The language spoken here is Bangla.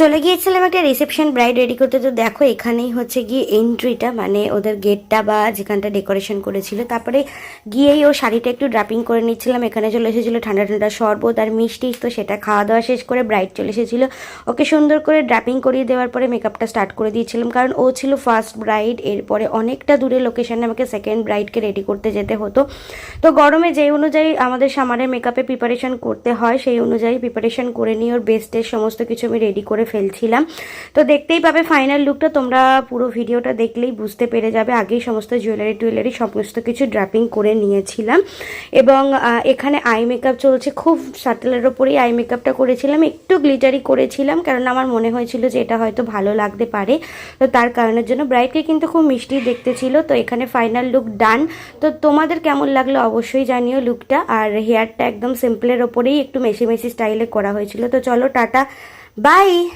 চলে গিয়েছিলাম একটা রিসেপশন ব্রাইড রেডি করতে। তো দেখো এখানেই হচ্ছে গিয়ে এন্ট্রিটা, মানে ওদের গেটটা বা যেখানটা ডেকোরেশন করেছিল। তারপরে গিয়েই ও শাড়িটা একটু ড্রাপিং করে নিচ্ছিলাম। এখানে চলে এসেছিলো ঠান্ডা ঠান্ডা শরবত আর মিষ্টি, তো সেটা খাওয়া দাওয়া শেষ করে ব্রাইড চলে এসেছিলো। ওকে সুন্দর করে ড্রাপিং করিয়ে দেওয়ার পরে মেকআপটা স্টার্ট করে দিয়েছিলাম, কারণ ও ছিল ফার্স্ট ব্রাইড। এরপরে অনেকটা দূরে লোকেশনে আমাকে সেকেন্ড ব্রাইডকে রেডি করতে যেতে হতো। তো গরমে যেই অনুযায়ী আমাদের সামারের মেকআপে প্রিপারেশন করতে হয় সেই অনুযায়ী প্রিপারেশন করে নিয়ে ওর বেস্টের সমস্ত কিছু আমি রেডি করে ফেলছিলাম। তো দেখতেই পাবে ফাইনাল লুকটা, তোমরা পুরো ভিডিওটা দেখলেই বুঝতে পেরে যাবে। আগেই সমস্ত জুয়েলারি সমস্ত কিছু ড্রাপিং করে নিয়েছিলাম। এবং এখানে আই মেকআপ চলছে, খুব সাটেলের ওপরেই আই মেকআপটা করেছিলাম, একটু গ্লিটারি করেছিলাম কারণ আমার মনে হয়েছিল যে এটা হয়তো ভালো লাগতে পারে। তো তার কারণের জন্য ব্রাইডকে কিন্তু খুব মিষ্টি দেখতে ছিল। তো এখানে ফাইনাল লুক ডান। তো তোমাদের কেমন লাগলো অবশ্যই জানিও লুকটা। আর হেয়ারটা একদম সিম্পলের ওপরেই একটু মেশি মেশি স্টাইলে করা হয়েছিল। তো চলো টাটা, বাই।